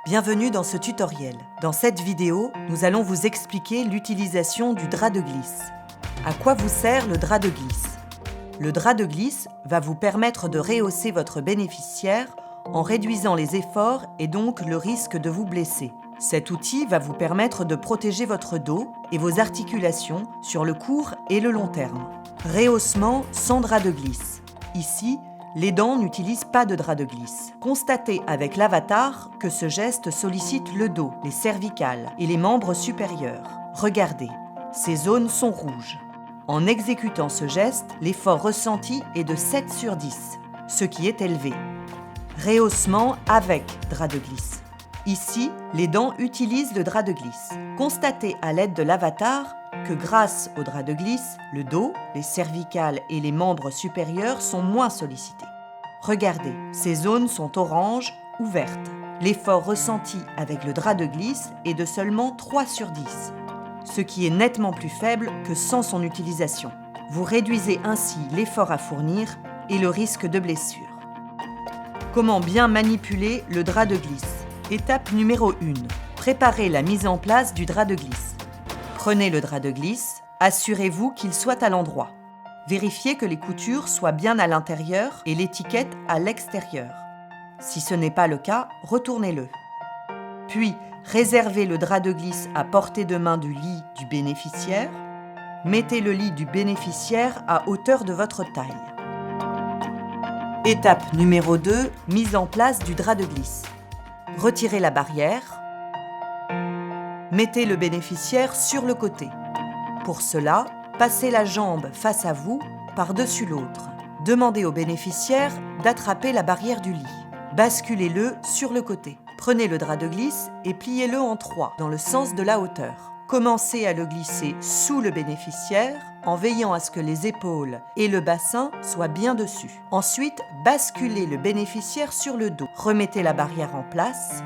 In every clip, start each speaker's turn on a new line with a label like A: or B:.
A: Bienvenue dans ce tutoriel. Dans cette vidéo, nous allons vous expliquer l'utilisation du drap de glisse. À quoi vous sert le drap de glisse? Le drap de glisse va vous permettre de rehausser votre bénéficiaire en réduisant les efforts et donc le risque de vous blesser. Cet outil va vous permettre de protéger votre dos et vos articulations sur le court et le long terme. Rehaussement sans drap de glisse. Ici, l'aidant n'utilise pas de drap de glisse. Constatez avec l'avatar que ce geste sollicite le dos, les cervicales et les membres supérieurs. Regardez, ces zones sont rouges. En exécutant ce geste, l'effort ressenti est de 7 sur 10, ce qui est élevé. Rehaussement avec drap de glisse. Ici, l'aidant utilise le drap de glisse. Constatez à l'aide de l'avatar que grâce au drap de glisse, le dos, les cervicales et les membres supérieurs sont moins sollicités. Regardez, ces zones sont oranges ou vertes. L'effort ressenti avec le drap de glisse est de seulement 3 sur 10, ce qui est nettement plus faible que sans son utilisation. Vous réduisez ainsi l'effort à fournir et le risque de blessure. Comment bien manipuler le drap de glisse? Étape numéro 1. Préparez la mise en place du drap de glisse. Prenez le drap de glisse, assurez-vous qu'il soit à l'endroit. Vérifiez que les coutures soient bien à l'intérieur et l'étiquette à l'extérieur. Si ce n'est pas le cas, retournez-le. Puis, réservez le drap de glisse à portée de main du lit du bénéficiaire. Mettez le lit du bénéficiaire à hauteur de votre taille. Étape numéro 2, mise en place du drap de glisse. Retirez la barrière. Mettez le bénéficiaire sur le côté. Pour cela, passez la jambe face à vous, par-dessus l'autre. Demandez au bénéficiaire d'attraper la barrière du lit. Basculez-le sur le côté. Prenez le drap de glisse et pliez-le en 3 dans le sens de la hauteur. Commencez à le glisser sous le bénéficiaire en veillant à ce que les épaules et le bassin soient bien dessus. Ensuite, basculez le bénéficiaire sur le dos. Remettez la barrière en place.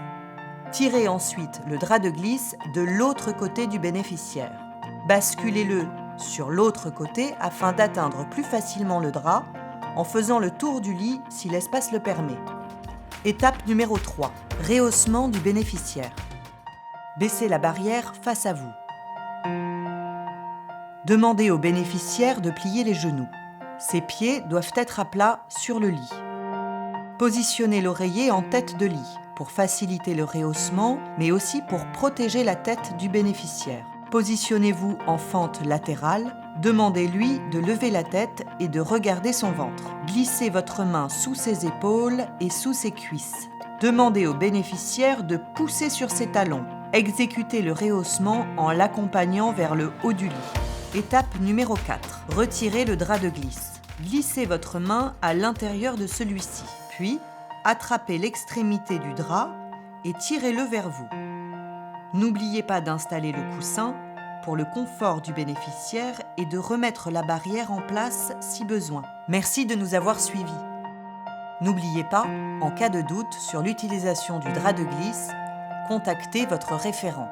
A: Tirez ensuite le drap de glisse de l'autre côté du bénéficiaire. Basculez-le sur l'autre côté afin d'atteindre plus facilement le drap en faisant le tour du lit si l'espace le permet. Étape numéro 3. Rehaussement du bénéficiaire. Baissez la barrière face à vous. Demandez au bénéficiaire de plier les genoux. Ses pieds doivent être à plat sur le lit. Positionnez l'oreiller en tête de lit pour faciliter le rehaussement, mais aussi pour protéger la tête du bénéficiaire. Positionnez-vous en fente latérale. Demandez-lui de lever la tête et de regarder son ventre. Glissez votre main sous ses épaules et sous ses cuisses. Demandez au bénéficiaire de pousser sur ses talons. Exécutez le rehaussement en l'accompagnant vers le haut du lit. Étape numéro 4. Retirez le drap de glisse. Glissez votre main à l'intérieur de celui-ci. Puis, attrapez l'extrémité du drap et tirez-le vers vous. N'oubliez pas d'installer le coussin pour le confort du bénéficiaire et de remettre la barrière en place si besoin. Merci de nous avoir suivis. N'oubliez pas, en cas de doute sur l'utilisation du drap de glisse, contactez votre référent.